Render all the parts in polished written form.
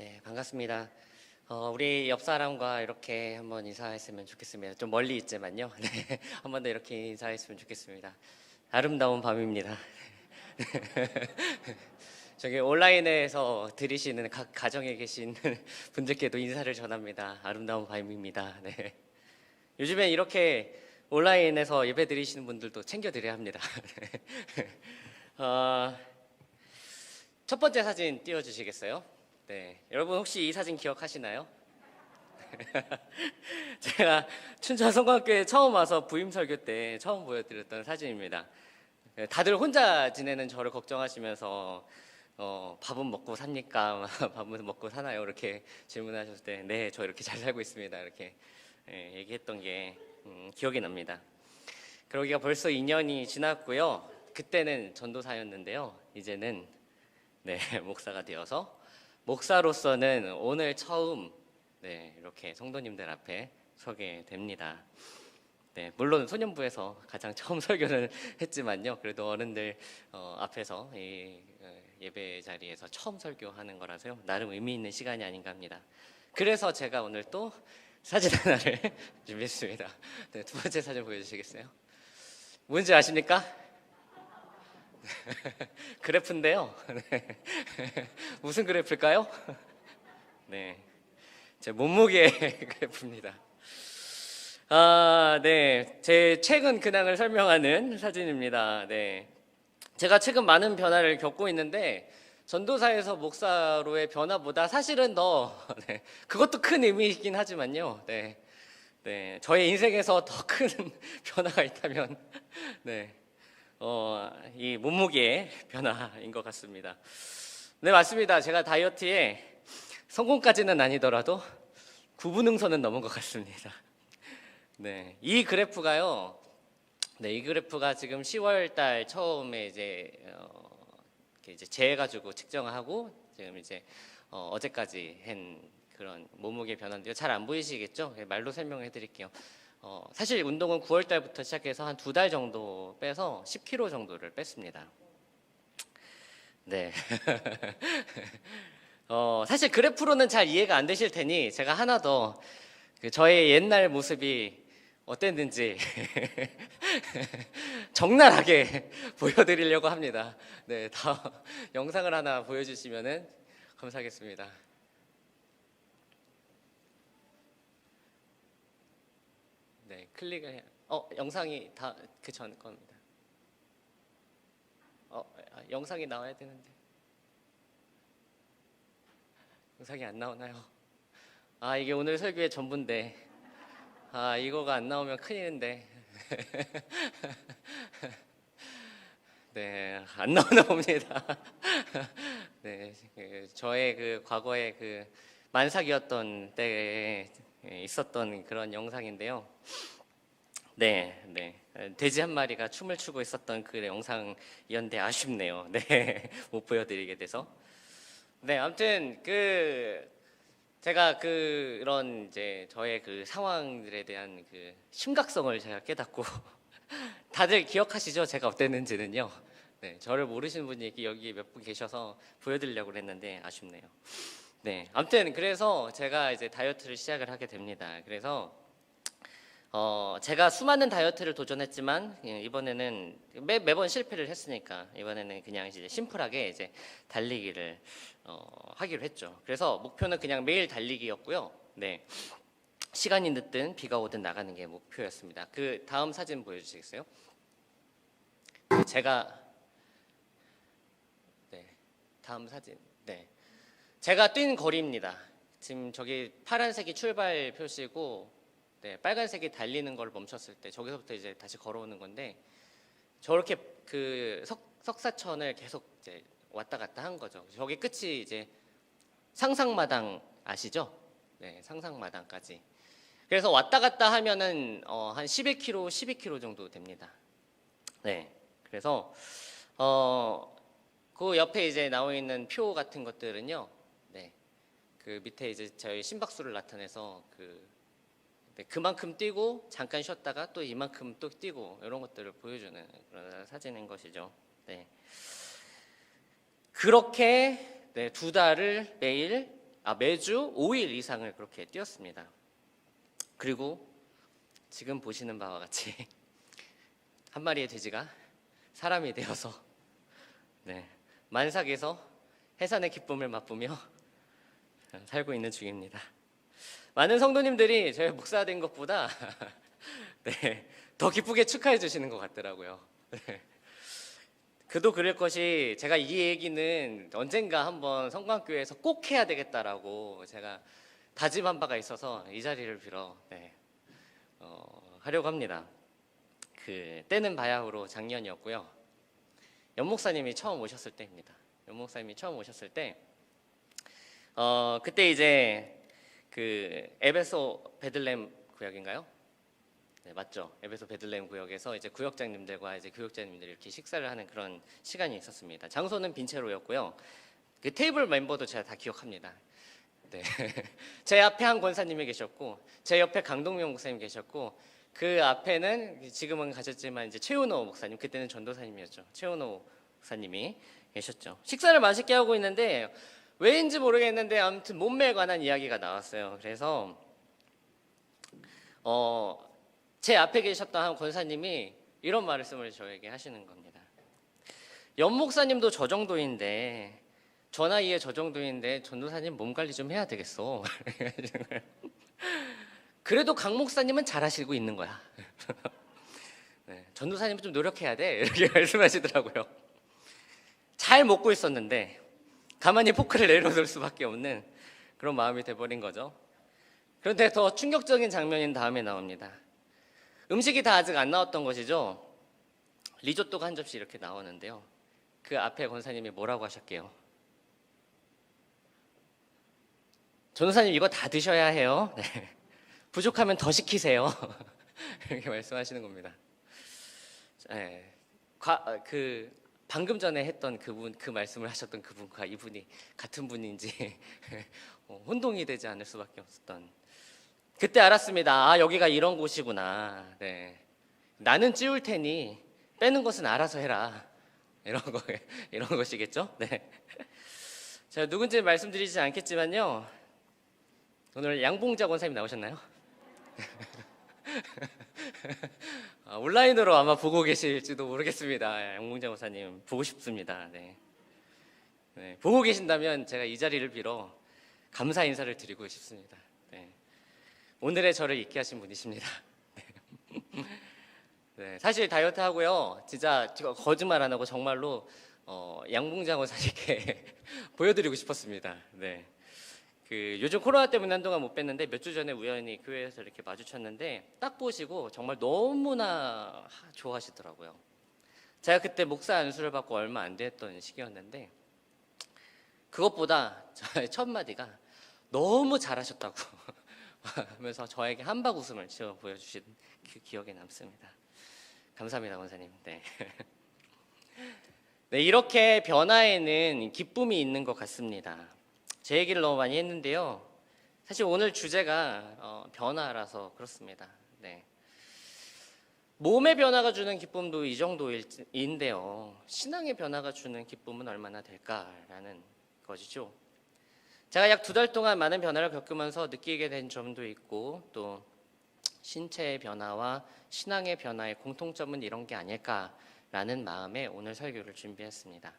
네, 반갑습니다. 우리 옆 사람과 이렇게 한번 인사했으면 좋겠습니다. 좀 멀리 있지만요. 네, 한 번 더 이렇게 인사했으면 좋겠습니다. 아름다운 밤입니다. 저기 온라인에서 들으시는 각 가정에 계신 분들께도 인사를 전합니다. 아름다운 밤입니다. 네. 요즘엔 이렇게 온라인에서 예배 드리시는 분들도 챙겨드려야 합니다. 어, 첫 번째 사진 띄워주시겠어요? 네, 여러분 혹시 이 사진 기억하시나요? 제가 춘천 성곽교회 처음 와서 부임 설교 때 처음 보여드렸던 사진입니다. 다들 혼자 지내는 저를 걱정하시면서 밥은 먹고 삽니까? 밥은 먹고 사나요? 이렇게 질문하셨을 때 네, 저 이렇게 잘 살고 있습니다. 이렇게 얘기했던 게 기억이 납니다. 그러기가 벌써 2년이 지났고요. 그때는 전도사였는데요. 이제는 네, 목사가 되어서 목사로서는 오늘 처음 이렇게 성도님들 앞에 서게 됩니다. 네, 물론 소년부에서 가장 처음 설교를 했지만요. 그래도 어른들 앞에서 이 예배 자리에서 처음 설교하는 거라서요. 나름 의미 있는 시간이 아닌가 합니다. 그래서 제가 오늘 또 사진 하나를 준비했습니다. 네, 두 번째 사진 보여주시겠어요? 뭔지 아십니까? 그래프인데요. 네. 무슨 그래프일까요? 네, 제 몸무게 그래프입니다. 네, 제 최근 근황을 설명하는 사진입니다. 네, 제가 최근 많은 변화를 겪고 있는데 전도사에서 목사로의 변화보다 사실은 더 그것도 큰 의미이긴 하지만요. 네, 저의 인생에서 더 큰 변화가 있다면 이 몸무게의 변화인 것 같습니다. 네, 맞습니다. 제가 다이어트에 성공까지는 아니더라도 구분응선은 넘은 것 같습니다. 네, 이 그래프가요. 네, 이 그래프가 지금 10월 달 처음에 이제 재가지고 측정하고 지금 이제 어제까지 한 그런 몸무게 변화인데요. 잘 안 보이시겠죠? 말로 설명해 드릴게요. 사실 운동은 9월 달부터 시작해서 한 2달 정도 빼서 10kg 정도를 뺐습니다. 네. 사실 그래프로는 잘 이해가 안 되실 테니 제가 하나 더 저의 옛날 모습이 어땠는지 적나라하게 보여드리려고 합니다. 네, 다음 영상을 하나 보여주시면은 감사하겠습니다. 네, 클릭을 해. 영상이 다 그 전 겁니다. 영상이 나와야 되는데 영상이 안 나오나요? 이게 오늘 설교의 전부인데 이거가 안 나오면 큰일인데 네, 안 나오나 봅니다. 네, 저의 그 과거의 그 만삭이었던 때에 있었던 그런 영상인데요. 네, 돼지 한 마리가 춤을 추고 있었던 그 영상이었는데 아쉽네요. 네, 못 보여드리게 돼서. 네, 아무튼 제가 그런 이제 저의 그 상황들에 대한 그 심각성을 제가 깨닫고 다들 기억하시죠? 제가 어땠는지는요. 네, 저를 모르시는 분이 여기 몇 분 계셔서 보여드리려고 했는데 아쉽네요. 네, 아무튼 그래서 제가 이제 다이어트를 시작을 하게 됩니다. 그래서 제가 수많은 다이어트를 도전했지만 이번에는 매번 실패를 했으니까 이번에는 그냥 이제 심플하게 이제 달리기를 하기로 했죠. 그래서 목표는 그냥 매일 달리기였고요. 네, 시간이 늦든 비가 오든 나가는 게 목표였습니다. 그 다음 사진 보여주시겠어요? 제가 다음 사진. 네, 제가 뛴 거리입니다. 지금 저기 파란색이 출발 표시고 네, 빨간색이 달리는 걸 멈췄을 때 저기서부터 이제 다시 걸어오는 건데 저렇게 그 석사천을 계속 이제 왔다 갔다 한 거죠. 저기 끝이 이제 상상마당 아시죠? 네, 상상마당까지. 그래서 왔다 갔다 하면은 한 11km, 12km 정도 됩니다. 네, 그래서 그 옆에 이제 나와 있는 표 같은 것들은요. 네, 그 밑에 이제 저희 심박수를 나타내서 그만큼 뛰고 잠깐 쉬었다가 또 이만큼 또 뛰고 이런 것들을 보여주는 그런 사진인 것이죠. 네, 그렇게 2달을 매일 매주 5일 이상을 그렇게 뛰었습니다. 그리고 지금 보시는 바와 같이 한 마리의 돼지가 사람이 되어서 만삭에서 해산의 기쁨을 맛보며 살고 있는 중입니다. 많은 성도님들이 저희 목사 된 것보다 더 기쁘게 축하해 주시는 것 같더라고요. 그도 그럴 것이 제가 이 얘기는 언젠가 한번 성광교회에서 꼭 해야 되겠다라고 제가 다짐한 바가 있어서 이 자리를 빌어 하려고 합니다. 그 때는 바야흐로 작년이었고요. 연 목사님이 처음 오셨을 때입니다. 연 목사님이 처음 오셨을 때 그때 이제 그 에베소 베들레헴 구역인가요? 네, 맞죠. 에베소 베들레헴 구역에서 이제 구역장님들과 이제 교육자님들이 이렇게 식사를 하는 그런 시간이 있었습니다. 장소는 빈체로였고요. 그 테이블 멤버도 제가 다 기억합니다. 네. 제 앞에 한 권사님이 계셨고, 제 옆에 강동명 목사님 계셨고, 그 앞에는 지금은 가셨지만 이제 최은호 목사님, 그때는 전도사님이었죠. 최은호 목사님이 계셨죠. 식사를 맛있게 하고 있는데 왜인지 모르겠는데 아무튼 몸매에 관한 이야기가 나왔어요. 그래서 제 앞에 계셨던 한 권사님이 이런 말씀을 저에게 하시는 겁니다. 연 목사님도 저 정도인데, 저 나이에 저 정도인데 전도사님 몸 관리 좀 해야 되겠어. 그래도 강 목사님은 잘하시고 있는 거야. 전도사님은 좀 노력해야 돼. 이렇게 말씀하시더라고요. 잘 먹고 있었는데 가만히 포크를 내려놓을 수밖에 없는 그런 마음이 돼버린 거죠. 그런데 더 충격적인 장면인 다음에 나옵니다. 음식이 다 아직 안 나왔던 것이죠. 리조또가 한 접시 이렇게 나오는데요. 그 앞에 권사님이 뭐라고 하셨게요? 전도사님 이거 다 드셔야 해요. 네. 부족하면 더 시키세요. 이렇게 말씀하시는 겁니다. 네. 방금 전에 했던 그분, 그 말씀을 하셨던 그분과 이분이 같은 분인지 혼동이 되지 않을 수밖에 없었던. 그때 알았습니다. 여기가 이런 곳이구나. 네. 나는 찌울 테니 빼는 것은 알아서 해라. 이런 것이겠죠? 네. 제가 누군지 말씀드리지 않겠지만요. 오늘 양봉자 권사님 나오셨나요? 온라인으로 아마 보고 계실지도 모르겠습니다. 양봉자 권사님 보고 싶습니다. 네. 보고 계신다면 제가 이 자리를 빌어 감사 인사를 드리고 싶습니다. 오늘의 저를 있게 하신 분이십니다. 네, 사실 다이어트 하고요. 진짜 거짓말 안 하고 정말로 양봉자 권사님께 보여드리고 싶었습니다. 네. 요즘 코로나 때문에 한동안 못 뵀는데 몇 주 전에 우연히 교회에서 이렇게 마주쳤는데 딱 보시고 정말 너무나 좋아하시더라고요. 제가 그때 목사 안수를 받고 얼마 안 됐던 시기였는데 그것보다 저의 첫 마디가 너무 잘하셨다고 하면서 저에게 한박 웃음을 지어 보여주신 그 기억에 남습니다. 감사합니다, 권사님. 네. 네, 이렇게 변화에는 기쁨이 있는 것 같습니다. 제 얘기를 너무 많이 했는데요. 사실 오늘 주제가 변화라서 그렇습니다. 네. 몸의 변화가 주는 기쁨도 이 정도인데요. 신앙의 변화가 주는 기쁨은 얼마나 될까라는 것이죠. 제가 약 2달 동안 많은 변화를 겪으면서 느끼게 된 점도 있고 또 신체의 변화와 신앙의 변화의 공통점은 이런 게 아닐까라는 마음에 오늘 설교를 준비했습니다.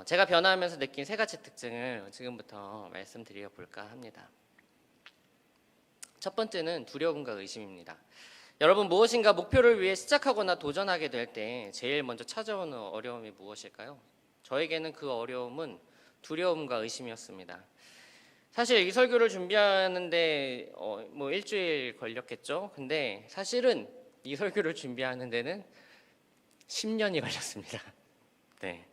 제가 변화하면서 느낀 3가지 특징을 지금부터 말씀드려 볼까 합니다. 첫 번째는 두려움과 의심입니다. 여러분 무엇인가 목표를 위해 시작하거나 도전하게 될 때 제일 먼저 찾아오는 어려움이 무엇일까요? 저에게는 그 어려움은 두려움과 의심이었습니다. 사실 이 설교를 준비하는데 뭐 일주일 걸렸겠죠. 근데 사실은 이 설교를 준비하는 데는 10년이 걸렸습니다. 네,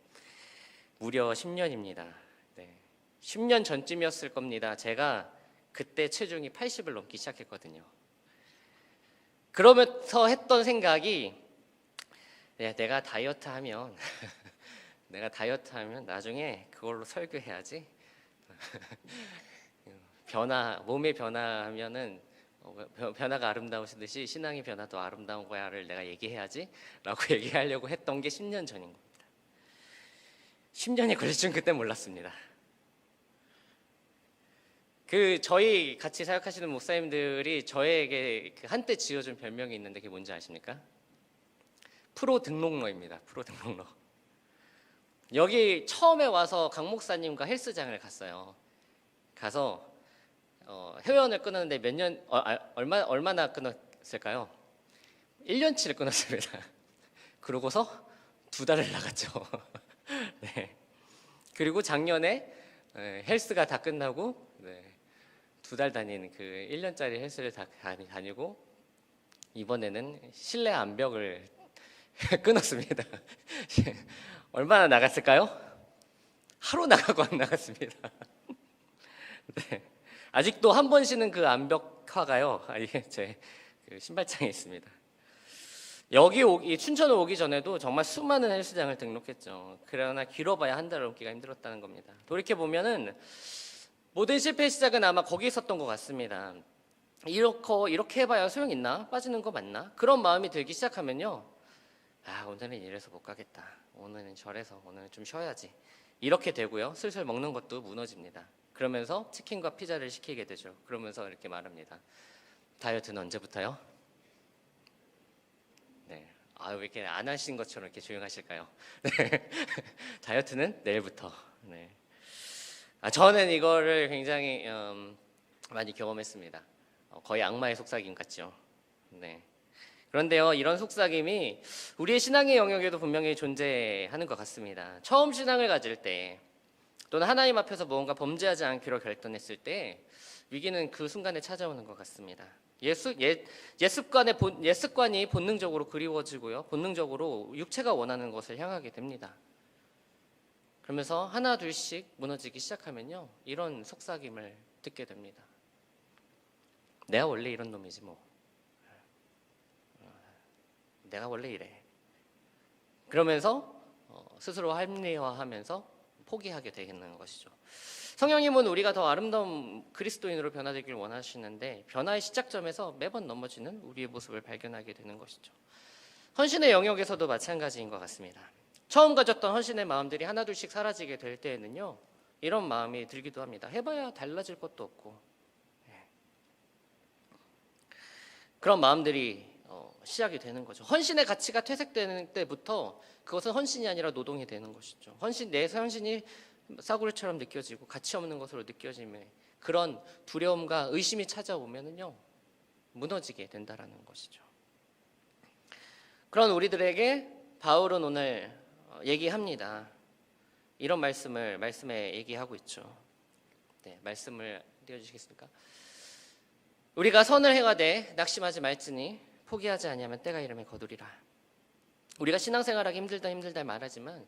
무려 10년입니다. 네, 10년 전쯤이었을 겁니다. 제가 그때 체중이 80을 넘기 시작했거든요. 그러면서 했던 생각이 내가 다이어트하면 나중에 그걸로 설교해야지. 몸의 변화하면은 변화가 아름다우시듯이 신앙의 변화도 아름다운 거야를 내가 얘기해야지 라고 얘기하려고 했던 게 10년 전인 겁니다. 10년이 걸릴 줄 그때 몰랐습니다. 저희 같이 사역하시는 목사님들이 저에게 한때 지어준 별명이 있는데 그게 뭔지 아십니까? 프로 등록러입니다. 프로 등록러. 여기 처음에 와서 강 목사님과 헬스장을 갔어요. 가서 회원을 끊었는데 얼마나 끊었을까요? 1년치를 끊었습니다. 그러고서 2달을 나갔죠. 네. 그리고 작년에 헬스가 다 끝나고 2달 다닌 그 1년짜리 헬스를 다 다니고 이번에는 실내 암벽을 끊었습니다. 얼마나 나갔을까요? 하루 나가고 안 나갔습니다. 네. 아직도 한 번 쉬는 그 암벽화가요. 이게 제 신발장에 있습니다. 이 춘천을 오기 전에도 정말 수많은 헬스장을 등록했죠. 그러나 길어봐야 한 달 넘기가 힘들었다는 겁니다. 돌이켜 보면은 모든 실패의 시작은 아마 거기 있었던 것 같습니다. 이렇게 해봐야 소용 있나? 빠지는 거 맞나? 그런 마음이 들기 시작하면요. 오늘은 이래서 못 가겠다. 오늘은 저래서 오늘은 좀 쉬어야지. 이렇게 되고요. 슬슬 먹는 것도 무너집니다. 그러면서 치킨과 피자를 시키게 되죠. 그러면서 이렇게 말합니다. 다이어트는 언제부터요? 네. 왜 이렇게 안 하신 것처럼 이렇게 조용하실까요? 네. 다이어트는 내일부터. 네. 저는 이거를 굉장히 많이 경험했습니다. 거의 악마의 속삭임 같죠. 네. 그런데요, 이런 속삭임이 우리의 신앙의 영역에도 분명히 존재하는 것 같습니다. 처음 신앙을 가질 때 또는 하나님 앞에서 무언가 범죄하지 않기로 결단했을 때 위기는 그 순간에 찾아오는 것 같습니다. 옛 습관이 본능적으로 그리워지고요. 본능적으로 육체가 원하는 것을 향하게 됩니다. 그러면서 하나 둘씩 무너지기 시작하면요. 이런 속삭임을 듣게 됩니다. 내가 원래 이런 놈이지 뭐. 내가 원래 이래. 그러면서 스스로 합리화하면서 포기하게 되는 것이죠. 성령님은 우리가 더 아름다운 그리스도인으로 변화되길 원하시는데 변화의 시작점에서 매번 넘어지는 우리의 모습을 발견하게 되는 것이죠. 헌신의 영역에서도 마찬가지인 것 같습니다. 처음 가졌던 헌신의 마음들이 하나둘씩 사라지게 될 때에는요. 이런 마음이 들기도 합니다. 해봐야 달라질 것도 없고. 그런 마음들이 시작이 되는 거죠. 헌신의 가치가 퇴색되는 때부터 그것은 헌신이 아니라 노동이 되는 것이죠. 내 헌신이 싸구려처럼 느껴지고 가치 없는 것으로 느껴짐에 그런 두려움과 의심이 찾아오면은요 무너지게 된다라는 것이죠. 그런 우리들에게 바울은 오늘 얘기합니다. 이런 말씀에 얘기하고 있죠. 네, 말씀을 띄워주시겠습니까? 우리가 선을 행하되 낙심하지 말지니 포기하지 아니하면 때가 이르면 거두리라. 우리가 신앙생활하기 힘들다 말하지만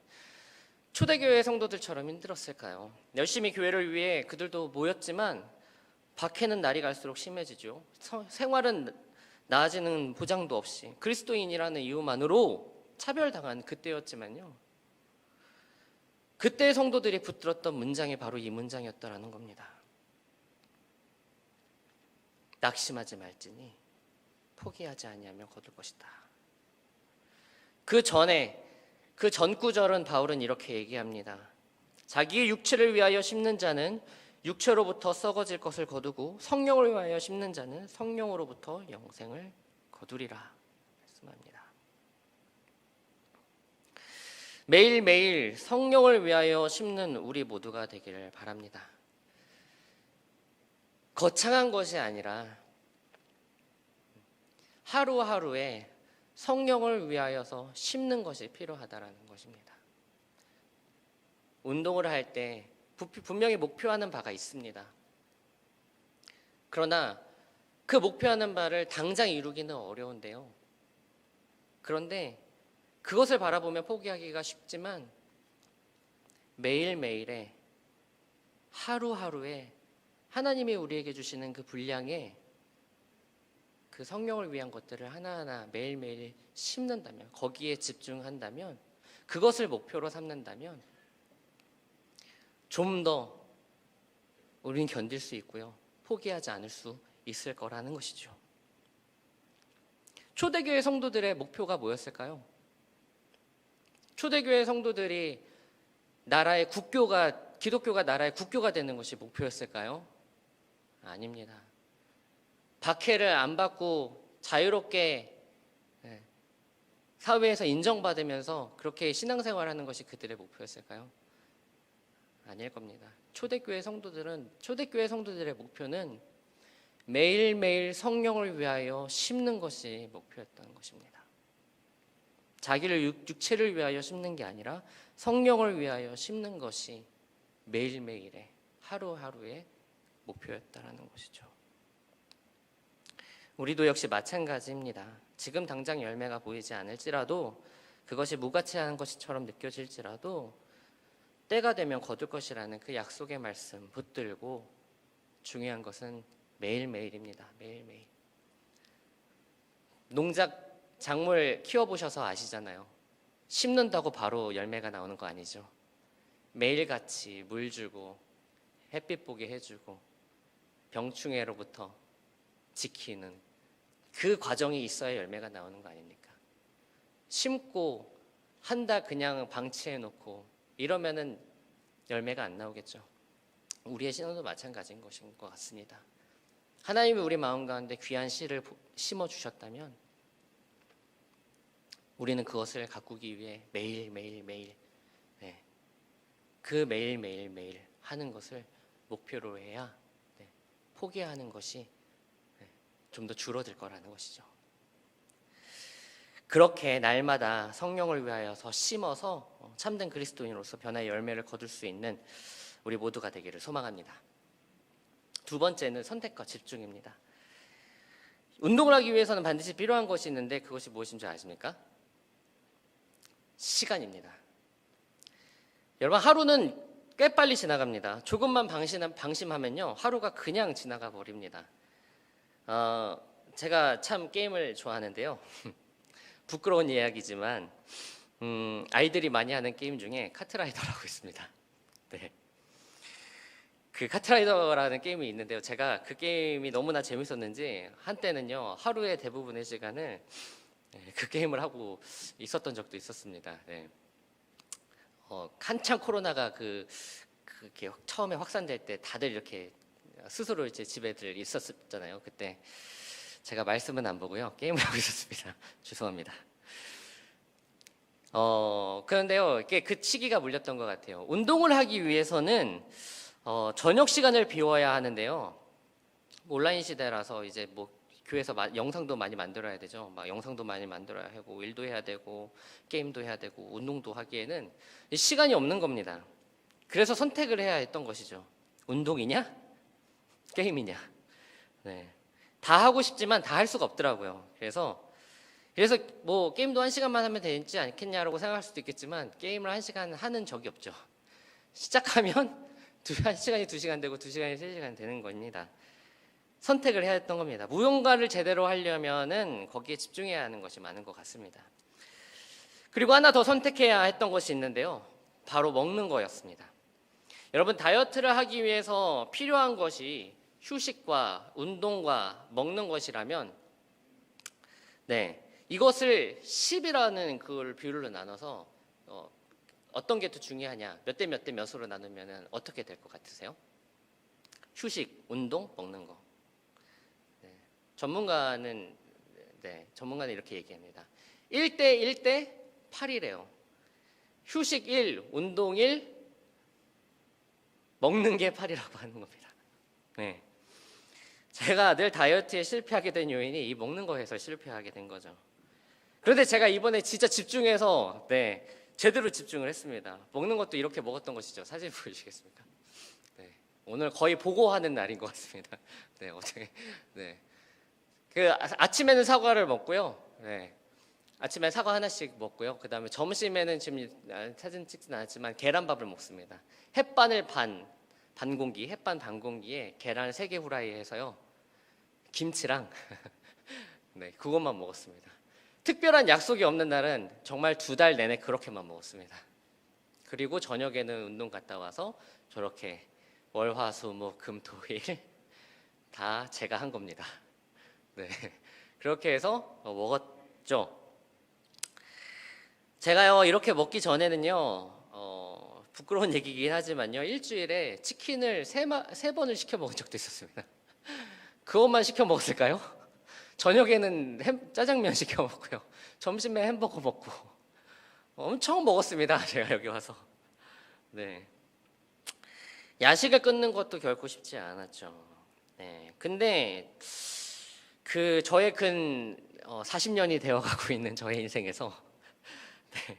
초대교회 성도들처럼 힘들었을까요? 열심히 교회를 위해 그들도 모였지만 박해는 날이 갈수록 심해지죠. 생활은 나아지는 보장도 없이 그리스도인이라는 이유만으로 차별당한 그때였지만요. 그때 성도들이 붙들었던 문장이 바로 이 문장이었다라는 겁니다. 낙심하지 말지니 포기하지 아니하면 거둘 것이다. 그 전 구절은 바울은 이렇게 얘기합니다. 자기의 육체를 위하여 심는 자는 육체로부터 썩어질 것을 거두고 성령을 위하여 심는 자는 성령으로부터 영생을 거두리라 말씀합니다. 매일매일 성령을 위하여 심는 우리 모두가 되기를 바랍니다. 거창한 것이 아니라 하루하루에 성령을 위하여서 심는 것이 필요하다라는 것입니다. 운동을 할 때 분명히 목표하는 바가 있습니다. 그러나 그 목표하는 바를 당장 이루기는 어려운데요. 그런데 그것을 바라보며 포기하기가 쉽지만 매일매일에 하루하루에 하나님이 우리에게 주시는 그 분량에 그 성령을 위한 것들을 하나하나 매일매일 심는다면, 거기에 집중한다면, 그것을 목표로 삼는다면 좀 더 우리는 견딜 수 있고요. 포기하지 않을 수 있을 거라는 것이죠. 초대교회 성도들의 목표가 뭐였을까요? 초대교회 성도들이 기독교가 나라의 국교가 되는 것이 목표였을까요? 아닙니다. 박해를 안 받고 자유롭게 사회에서 인정받으면서 그렇게 신앙생활하는 것이 그들의 목표였을까요? 아닐 겁니다. 초대교회 성도들의 목표는 매일매일 성령을 위하여 심는 것이 목표였던 것입니다. 자기를 육체를 위하여 심는 게 아니라 성령을 위하여 심는 것이 매일매일의 하루하루의 목표였다라는 것이죠. 우리도 역시 마찬가지입니다. 지금 당장 열매가 보이지 않을지라도, 그것이 무가치한 것처럼 느껴질지라도 때가 되면 거둘 것이라는 그 약속의 말씀 붙들고, 중요한 것은 매일매일입니다. 매일매일. 농작 작물 키워보셔서 아시잖아요. 심는다고 바로 열매가 나오는 거 아니죠. 매일같이 물 주고 햇빛 보게 해주고 병충해로부터 지키는 그 과정이 있어야 열매가 나오는 거 아닙니까? 심고 한 달 그냥 방치해 놓고 이러면은 열매가 안 나오겠죠. 우리의 신앙도 마찬가지인 것인 것 같습니다. 하나님이 우리 마음 가운데 귀한 씨를 심어 주셨다면 우리는 그것을 가꾸기 위해 매일 그 매일 하는 것을 목표로 해야 포기하는 것이 좀 더 줄어들 거라는 것이죠. 그렇게 날마다 성령을 위하여서 심어서 참된 그리스도인으로서 변화의 열매를 거둘 수 있는 우리 모두가 되기를 소망합니다. 두 번째는 선택과 집중입니다. 운동을 하기 위해서는 반드시 필요한 것이 있는데 그것이 무엇인지 아십니까? 시간입니다. 여러분, 하루는 꽤 빨리 지나갑니다. 조금만 방심하면요 하루가 그냥 지나가 버립니다. 제가 참 게임을 좋아하는데요. 부끄러운 이야기지만 아이들이 많이 하는 게임 중에 카트라이더라고 있습니다. 네. 그 카트라이더라는 게임이 있는데요. 제가 그 게임이 너무나 재밌었는지 한때는요 하루의 대부분의 시간을 그 게임을 하고 있었던 적도 있었습니다. 네. 한창 코로나가 그게 처음에 확산될 때 다들 이렇게 스스로 이제 집에들 있었잖아요. 그때 제가 말씀은 안 보고요 게임을 하고 있었습니다. 죄송합니다. 그런데요 이게 그 시기가 물렸던 것 같아요. 운동을 하기 위해서는 저녁 시간을 비워야 하는데요. 온라인 시대라서 이제 뭐 교회에서 영상도 많이 만들어야 되죠. 막 영상도 많이 만들어야 하고 일도 해야 되고 게임도 해야 되고 운동도 하기에는 시간이 없는 겁니다. 그래서 선택을 해야 했던 것이죠. 운동이냐? 게임이냐? 네. 다 하고 싶지만 다 할 수가 없더라고요. 그래서 뭐 게임도 1시간만 하면 되지 않겠냐라고 생각할 수도 있겠지만 게임을 1시간 하는 적이 없죠. 시작하면 1시간이 2시간 되고 2시간이 3시간 되는 겁니다. 선택을 해야 했던 겁니다. 무용가를 제대로 하려면은 거기에 집중해야 하는 것이 많은 것 같습니다. 그리고 하나 더 선택해야 했던 것이 있는데요. 바로 먹는 거였습니다. 여러분, 다이어트를 하기 위해서 필요한 것이 휴식과 운동과 먹는 것이라면 이것을 10이라는 그걸 비율로 나눠서 어떤 게 더 중요하냐, 몇 대 몇 대 몇으로 나누면 어떻게 될 것 같으세요? 휴식, 운동, 먹는 거. 전문가는 이렇게 얘기합니다. 1대 1대 8이래요. 휴식 1, 운동 1, 먹는 게 8이라고 하는 겁니다. 네. 제가 늘 다이어트에 실패하게 된 요인이 이 먹는 거에서 실패하게 된 거죠. 그런데 제가 이번에 진짜 집중해서 제대로 집중을 했습니다. 먹는 것도 이렇게 먹었던 것이죠. 사진 보여주시겠습니까? 오늘 거의 보고하는 날인 것 같습니다. 어떻게 아침에는 사과를 먹고요. 아침에 사과 하나씩 먹고요. 그 다음에 점심에는 지금 사진 찍진 않았지만 계란밥을 먹습니다. 햇반 반 공기에 계란 3개 후라이 해서요. 김치랑 그것만 먹었습니다. 특별한 약속이 없는 날은 정말 2달 내내 그렇게만 먹었습니다. 그리고 저녁에는 운동 갔다 와서 저렇게 월, 화, 수, 목, 금, 토, 일 다 제가 한 겁니다. 그렇게 해서 먹었죠. 제가요 이렇게 먹기 전에는요 부끄러운 얘기긴 하지만요 일주일에 치킨을 3번을 시켜 먹은 적도 있었습니다. 그것만 시켜 먹었을까요? 저녁에는 짜장면 시켜 먹고요. 점심에 햄버거 먹고 엄청 먹었습니다. 제가 여기 와서. 네. 야식을 끊는 것도 결코 쉽지 않았죠. 네. 근데 그 저의 근 40년이 되어가고 있는 저의 인생에서 네.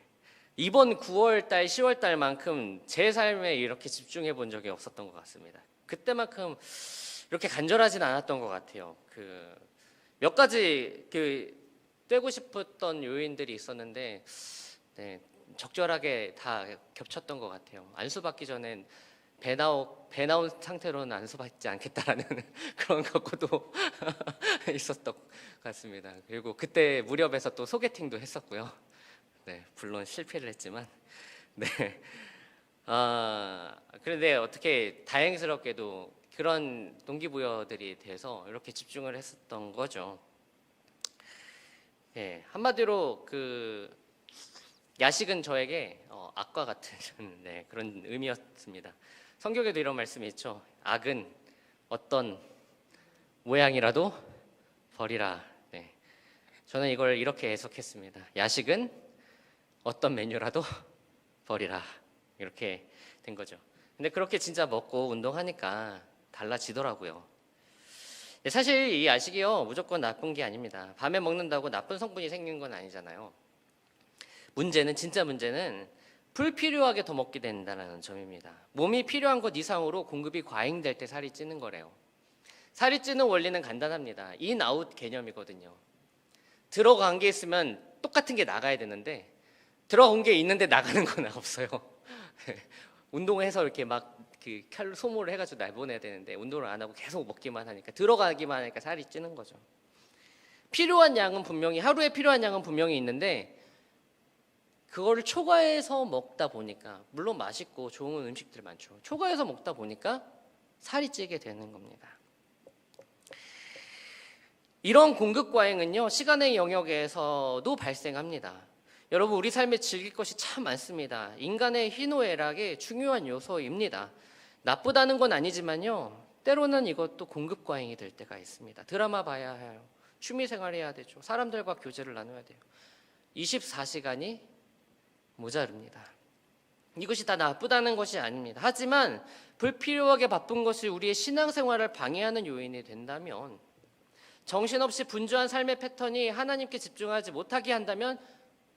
이번 9월달, 10월달만큼 제 삶에 이렇게 집중해 본 적이 없었던 것 같습니다. 그때만큼 이렇게 간절하진 않았던 것 같아요. 몇 가지 떼고 싶었던 요인들이 있었는데 네, 적절하게 다 겹쳤던 것 같아요. 안수받기 전엔 배 나온 상태로는 안수받지 않겠다라는 그런 것도 있었던 것 같습니다. 그리고 그때 무렵에서 또 소개팅도 했었고요. 네, 물론 실패를 했지만, 네. 그런데 어떻게 다행스럽게도 그런 동기부여들이 돼서 이렇게 집중을 했었던 거죠. 네, 한마디로 야식은 저에게 악과 같은 네, 그런 의미였습니다. 성경에도 이런 말씀이 있죠. 악은 어떤 모양이라도 버리라. 네. 저는 이걸 이렇게 해석했습니다. 야식은 어떤 메뉴라도 버리라. 이렇게 된 거죠. 근데 그렇게 진짜 먹고 운동하니까 달라지더라고요. 사실 이 야식이요 무조건 나쁜 게 아닙니다. 밤에 먹는다고 나쁜 성분이 생긴 건 아니잖아요. 진짜 문제는 불필요하게 더 먹게 된다는 점입니다. 몸이 필요한 것 이상으로 공급이 과잉될 때 살이 찌는 거래요. 살이 찌는 원리는 간단합니다. 인아웃 개념이거든요. 들어간 게 있으면 똑같은 게 나가야 되는데 들어온 게 있는데 나가는 건 없어요. 운동해서 이렇게 막 칼로 소모를 해가지고 내보내야 되는데 운동을 안 하고 계속 먹기만 하니까 들어가기만 하니까 살이 찌는 거죠. 하루에 필요한 양은 분명히 있는데 그거를 초과해서 먹다 보니까 물론 맛있고 좋은 음식들 많죠. 초과해서 먹다 보니까 살이 찌게 되는 겁니다. 이런 공급 과잉은요 시간의 영역에서도 발생합니다. 여러분 우리 삶에 즐길 것이 참 많습니다. 인간의 희노애락의 중요한 요소입니다. 나쁘다는 건 아니지만요 때로는 이것도 공급 과잉이 될 때가 있습니다. 드라마 봐야 해요. 취미생활 해야 되죠. 사람들과 교제를 나눠야 돼요. 24시간이 모자릅니다. 이것이 다 나쁘다는 것이 아닙니다. 하지만 불필요하게 바쁜 것이 우리의 신앙생활을 방해하는 요인이 된다면, 정신없이 분주한 삶의 패턴이 하나님께 집중하지 못하게 한다면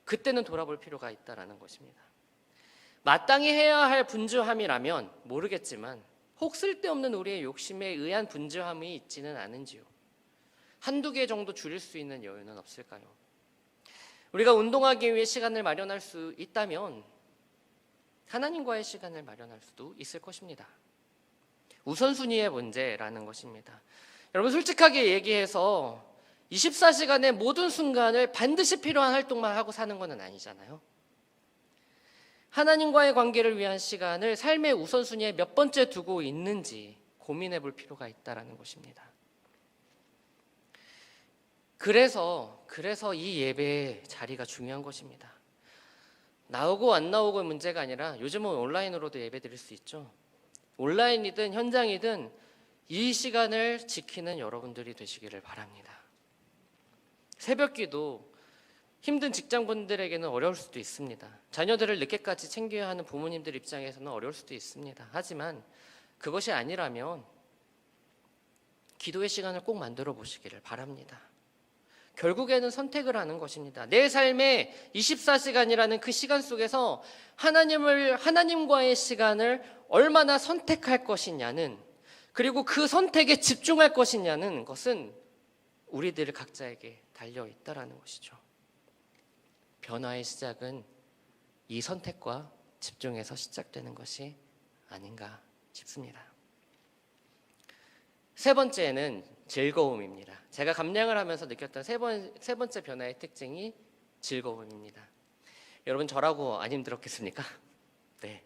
그때는 돌아볼 필요가 있다는 것입니다. 마땅히 해야 할 분주함이라면 모르겠지만 혹 쓸데없는 우리의 욕심에 의한 분주함이 있지는 않은지요. 한두 개 정도 줄일 수 있는 여유는 없을까요? 우리가 운동하기 위해 시간을 마련할 수 있다면 하나님과의 시간을 마련할 수도 있을 것입니다. 우선순위의 문제라는 것입니다. 여러분 솔직하게 얘기해서 24시간의 모든 순간을 반드시 필요한 활동만 하고 사는 것은 아니잖아요. 하나님과의 관계를 위한 시간을 삶의 우선순위에 몇 번째 두고 있는지 고민해 볼 필요가 있다는 것입니다. 그래서 이 예배의 자리가 중요한 것입니다. 나오고 안 나오고의 문제가 아니라 요즘은 온라인으로도 예배 드릴 수 있죠. 온라인이든 현장이든 이 시간을 지키는 여러분들이 되시기를 바랍니다. 새벽기도 힘든 직장분들에게는 어려울 수도 있습니다. 자녀들을 늦게까지 챙겨야 하는 부모님들 입장에서는 어려울 수도 있습니다. 하지만 그것이 아니라면 기도의 시간을 꼭 만들어 보시기를 바랍니다. 결국에는 선택을 하는 것입니다. 내 삶의 24시간이라는 그 시간 속에서 하나님과의 시간을 얼마나 선택할 것이냐는, 그리고 그 선택에 집중할 것이냐는 것은 우리들 각자에게 달려 있다라는 것이죠. 변화의 시작은 이 선택과 집중에서 시작되는 것이 아닌가 싶습니다. 세 번째는 즐거움입니다. 제가 감량을 하면서 느꼈던 세 번째 변화의 특징이 즐거움입니다. 여러분 저라고 안 힘들었겠습니까? 네.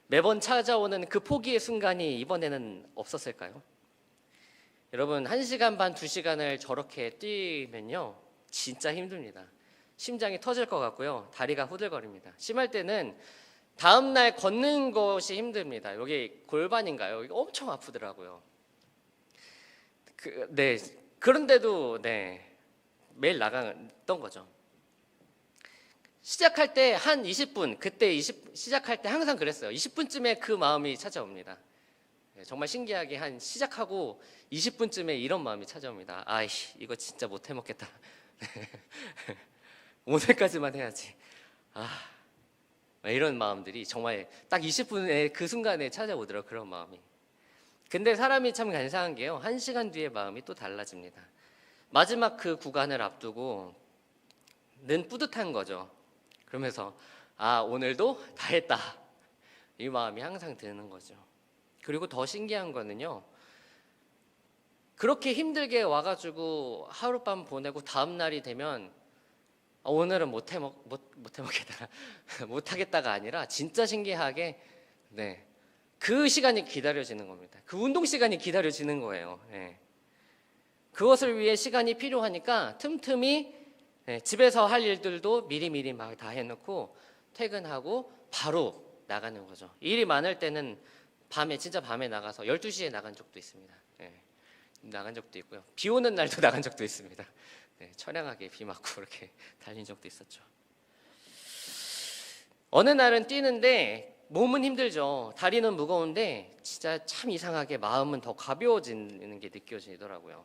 매번 찾아오는 그 포기의 순간이 이번에는 없었을까요? 여러분 1시간 반, 2시간을 저렇게 뛰면요 진짜 힘듭니다. 심장이 터질 것 같고요. 다리가 후들거립니다. 심할 때는 다음날 걷는 것이 힘듭니다. 여기 골반인가요? 이게 엄청 아프더라고요. 네. 그런데도 네. 매일 나갔던 거죠. 시작할 때 한 20분, 시작할 때 항상 그랬어요. 20분쯤에 그 마음이 찾아옵니다. 정말 신기하게 한 시작하고 20분쯤에 이런 마음이 찾아옵니다. 아이씨, 이거 진짜 못 해먹겠다. 오늘까지만 해야지. 이런 마음들이 정말 딱 20분의 그 순간에 찾아오더라고요. 그런 마음이. 근데 사람이 참 간사한 게요. 1시간 뒤에 마음이 또 달라집니다. 마지막 그 구간을 앞두고 는 뿌듯한 거죠. 그러면서 오늘도 다 했다. 이 마음이 항상 드는 거죠. 그리고 더 신기한 거는요. 그렇게 힘들게 와가지고 하룻밤 보내고 다음 날이 되면 오늘은 못 해먹겠다. 못 하겠다가 아니라 진짜 신기하게 네. 그 시간이 기다려지는 겁니다. 그 운동 시간이 기다려지는 거예요. 네. 그것을 위해 시간이 필요하니까 틈틈이 집에서 할 일들도 미리미리 막 다 해놓고 퇴근하고 바로 나가는 거죠. 일이 많을 때는 진짜 밤에 나가서 12시에 나간 적도 있습니다. 나간 적도 있고요. 비 오는 날도 나간 적도 있습니다. 처량하게 비 맞고 그렇게 달린 적도 있었죠. 어느 날은 뛰는데 몸은 힘들죠. 다리는 무거운데 진짜 참 이상하게 마음은 더 가벼워지는 게 느껴지더라고요.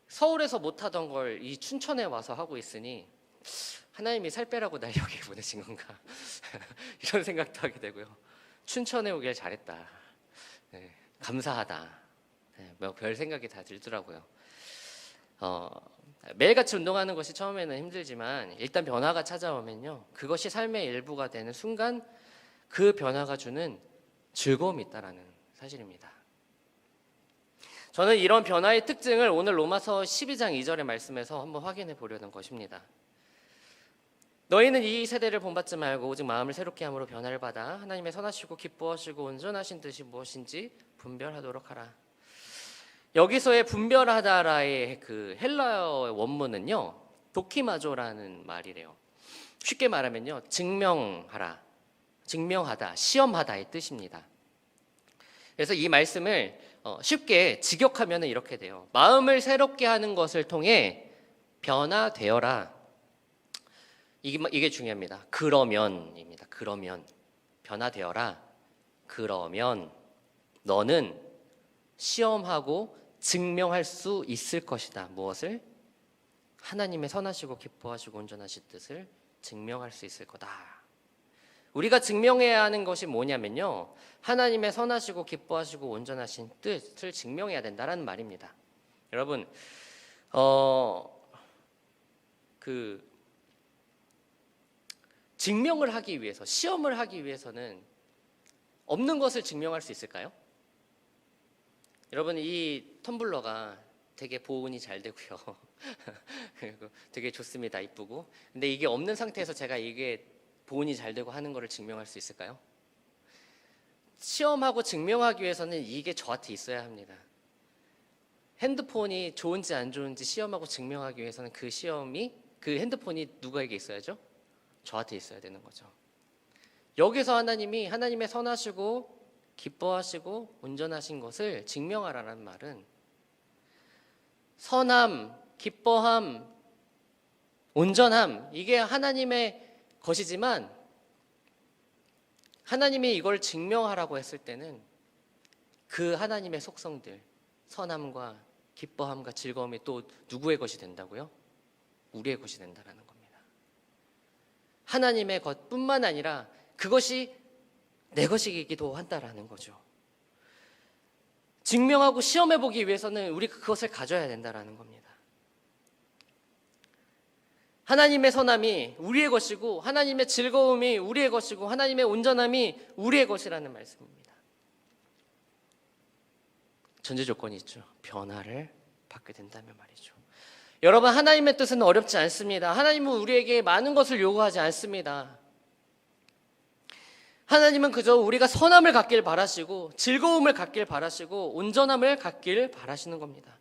서울에서 못하던 걸 이 춘천에 와서 하고 있으니 하나님이 살 빼라고 날 여기 보내신 건가 이런 생각도 하게 되고요. 춘천에 오길 잘했다. 감사하다. 별 생각이 다 들더라고요. 매일같이 운동하는 것이 처음에는 힘들지만 일단 변화가 찾아오면요. 그것이 삶의 일부가 되는 순간 그 변화가 주는 즐거움이 있다는 사실입니다. 저는 이런 변화의 특징을 오늘 로마서 12장 2절의 말씀에서 한번 확인해 보려는 것입니다. 너희는 이 세대를 본받지 말고 오직 마음을 새롭게 함으로 변화를 받아 하나님의 선하시고 기뻐하시고 온전하신 뜻이 무엇인지 분별하도록 하라. 여기서의 분별하다라의 그 헬라어 원문은요, 도키마조라는 말이래요. 쉽게 말하면요, 증명하라, 증명하다, 시험하다의 뜻입니다. 그래서 이 말씀을 쉽게 직역하면 이렇게 돼요. 마음을 새롭게 하는 것을 통해 변화되어라. 이게 중요합니다. 그러면입니다. 그러면 변화되어라. 그러면 너는 시험하고 증명할 수 있을 것이다. 무엇을? 하나님의 선하시고 기뻐하시고 온전하신 뜻을 증명할 수 있을 거다. 우리가 증명해야 하는 것이 뭐냐면요, 하나님의 선하시고 기뻐하시고 온전하신 뜻을 증명해야 된다는 말입니다. 여러분, 증명을 하기 위해서, 시험을 하기 위해서는 없는 것을 증명할 수 있을까요? 여러분, 이 텀블러가 되게 보온이 잘 되고요. 그리고 되게 좋습니다. 이쁘고. 근데 이게 없는 상태에서 제가 이게 보온이 잘 되고 하는 거를 증명할 수 있을까요? 시험하고 증명하기 위해서는 이게 저한테 있어야 합니다. 핸드폰이 좋은지 안 좋은지 시험하고 증명하기 위해서는 그 핸드폰이 누구에게 있어야죠? 저한테 있어야 되는 거죠. 여기서 하나님이 하나님의 선하시고 기뻐하시고 온전하신 것을 증명하라는 말은 선함, 기뻐함, 온전함, 이게 하나님의 것이지만 하나님이 이걸 증명하라고 했을 때는 그 하나님의 속성들, 선함과 기뻐함과 즐거움이 또 누구의 것이 된다고요? 우리의 것이 된다는 겁니다. 하나님의 것뿐만 아니라 그것이 내 것이기도 한다라는 거죠. 증명하고 시험해보기 위해서는 우리 그것을 가져야 된다라는 겁니다. 하나님의 선함이 우리의 것이고 하나님의 즐거움이 우리의 것이고 하나님의 온전함이 우리의 것이라는 말씀입니다. 전제 조건이 있죠. 변화를 받게 된다면 말이죠. 여러분, 하나님의 뜻은 어렵지 않습니다. 하나님은 우리에게 많은 것을 요구하지 않습니다. 하나님은 그저 우리가 선함을 갖길 바라시고 즐거움을 갖길 바라시고 온전함을 갖길 바라시는 겁니다.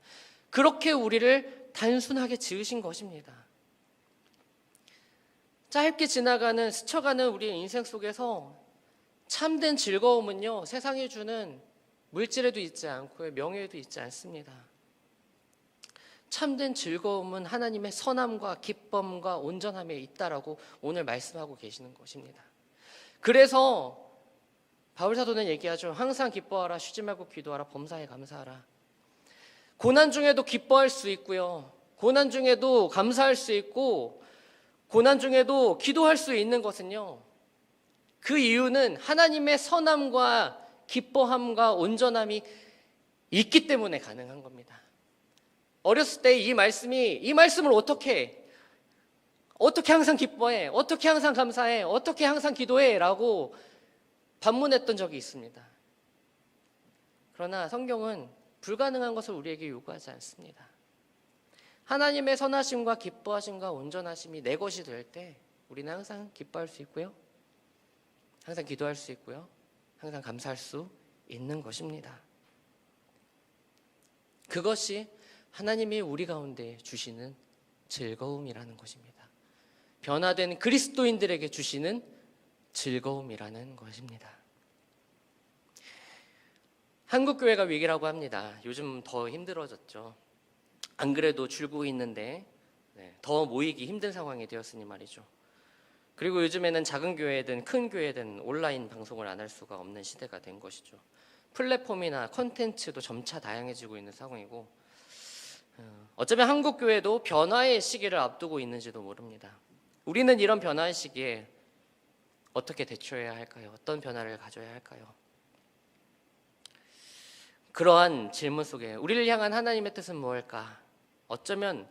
그렇게 우리를 단순하게 지으신 것입니다. 짧게 지나가는, 스쳐가는 우리의 인생 속에서 참된 즐거움은요, 세상이 주는 물질에도 있지 않고 명예에도 있지 않습니다. 참된 즐거움은 하나님의 선함과 기쁨과 온전함에 있다라고 오늘 말씀하고 계시는 것입니다. 그래서 바울 사도는 얘기하죠. 항상 기뻐하라, 쉬지 말고 기도하라, 범사에 감사하라. 고난 중에도 기뻐할 수 있고요, 고난 중에도 감사할 수 있고, 고난 중에도 기도할 수 있는 것은요, 그 이유는 하나님의 선함과 기뻐함과 온전함이 있기 때문에 가능한 겁니다. 어렸을 때 이 말씀을 어떻게 항상 기뻐해, 어떻게 항상 감사해, 어떻게 항상 기도해 라고 반문했던 적이 있습니다. 그러나 성경은 불가능한 것을 우리에게 요구하지 않습니다. 하나님의 선하심과 기뻐하심과 온전하심이 내 것이 될 때 우리는 항상 기뻐할 수 있고요, 항상 기도할 수 있고요, 항상 감사할 수 있는 것입니다. 그것이 하나님이 우리 가운데 주시는 즐거움이라는 것입니다. 변화된 그리스도인들에게 주시는 즐거움이라는 것입니다. 한국교회가 위기라고 합니다. 요즘 더 힘들어졌죠. 안 그래도 줄고 있는데 더 모이기 힘든 상황이 되었으니 말이죠. 그리고 요즘에는 작은 교회든 큰 교회든 온라인 방송을 안 할 수가 없는 시대가 된 것이죠. 플랫폼이나 콘텐츠도 점차 다양해지고 있는 상황이고, 어쩌면 한국교회도 변화의 시기를 앞두고 있는지도 모릅니다. 우리는 이런 변화의 시기에 어떻게 대처해야 할까요? 어떤 변화를 가져야 할까요? 그러한 질문 속에 우리를 향한 하나님의 뜻은 무엇일까? 어쩌면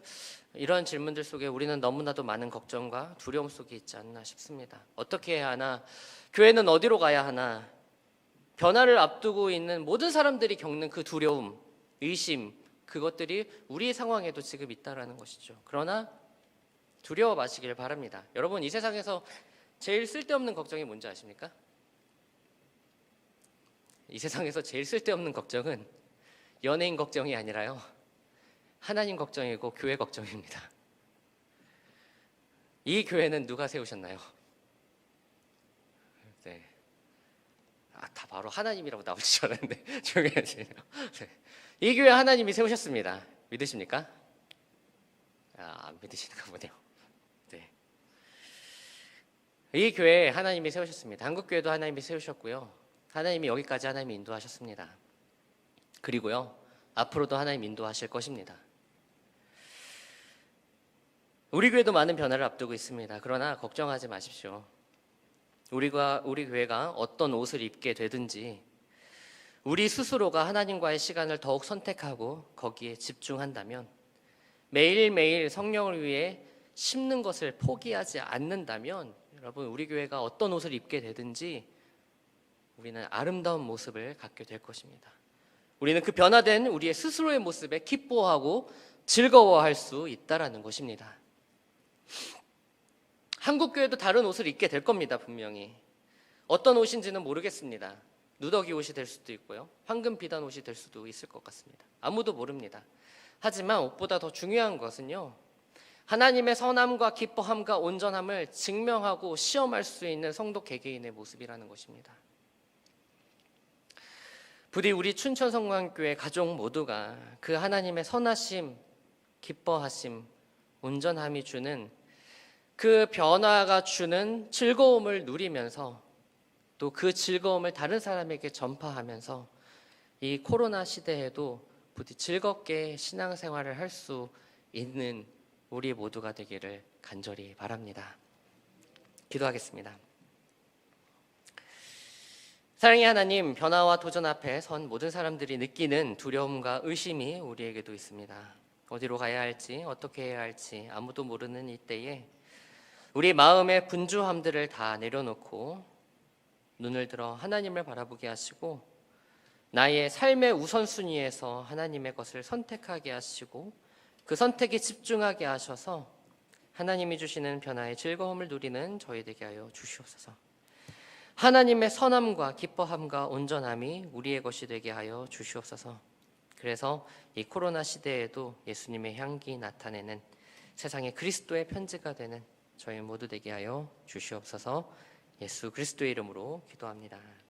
이런 질문들 속에 우리는 너무나도 많은 걱정과 두려움 속에 있지 않나 싶습니다. 어떻게 해야 하나? 교회는 어디로 가야 하나? 변화를 앞두고 있는 모든 사람들이 겪는 그 두려움, 의심, 그것들이 우리 상황에도 지금 있다라는 것이죠. 그러나 두려워 마시길 바랍니다. 여러분, 이 세상에서 제일 쓸데없는 걱정이 뭔지 아십니까? 이 세상에서 제일 쓸데없는 걱정은 연예인 걱정이 아니라요, 하나님 걱정이고 교회 걱정입니다. 이 교회는 누가 세우셨나요? 네. 다 바로 하나님이라고 나올 줄 알았는데 조용히 하세요. 네. 이 교회 하나님이 세우셨습니다. 믿으십니까? 안 믿으시는가 보네요. 네. 이 교회 하나님이 세우셨습니다. 한국교회도 하나님이 세우셨고요, 하나님이 여기까지 하나님이 인도하셨습니다. 그리고요, 앞으로도 하나님 인도하실 것입니다. 우리 교회도 많은 변화를 앞두고 있습니다. 그러나 걱정하지 마십시오. 우리 교회가 어떤 옷을 입게 되든지 우리 스스로가 하나님과의 시간을 더욱 선택하고 거기에 집중한다면, 매일매일 성령을 위해 심는 것을 포기하지 않는다면, 여러분, 우리 교회가 어떤 옷을 입게 되든지 우리는 아름다운 모습을 갖게 될 것입니다. 우리는 그 변화된 우리의 스스로의 모습에 기뻐하고 즐거워할 수 있다라는 것입니다. 한국교회도 다른 옷을 입게 될 겁니다. 분명히 어떤 옷인지는 모르겠습니다. 누더기 옷이 될 수도 있고요, 황금 비단 옷이 될 수도 있을 것 같습니다. 아무도 모릅니다. 하지만 옷보다 더 중요한 것은요, 하나님의 선함과 기뻐함과 온전함을 증명하고 시험할 수 있는 성도 개개인의 모습이라는 것입니다. 부디 우리 춘천성광교회 가족 모두가 그 하나님의 선하심, 기뻐하심, 온전함이 주는 그 변화가 주는 즐거움을 누리면서 또 그 즐거움을 다른 사람에게 전파하면서 이 코로나 시대에도 부디 즐겁게 신앙생활을 할 수 있는 우리 모두가 되기를 간절히 바랍니다. 기도하겠습니다. 사랑의 하나님, 변화와 도전 앞에 선 모든 사람들이 느끼는 두려움과 의심이 우리에게도 있습니다. 어디로 가야 할지, 어떻게 해야 할지 아무도 모르는 이때에 우리 마음의 분주함들을 다 내려놓고 눈을 들어 하나님을 바라보게 하시고, 나의 삶의 우선순위에서 하나님의 것을 선택하게 하시고 그 선택에 집중하게 하셔서 하나님이 주시는 변화의 즐거움을 누리는 저희 되게 하여 주시옵소서. 하나님의 선함과 기뻐함과 온전함이 우리의 것이 되게 하여 주시옵소서. 그래서 이 코로나 시대에도 예수님의 향기 나타내는 세상에 그리스도의 편지가 되는 저희 모두 되게 하여 주시옵소서. 예수 그리스도의 이름으로 기도합니다.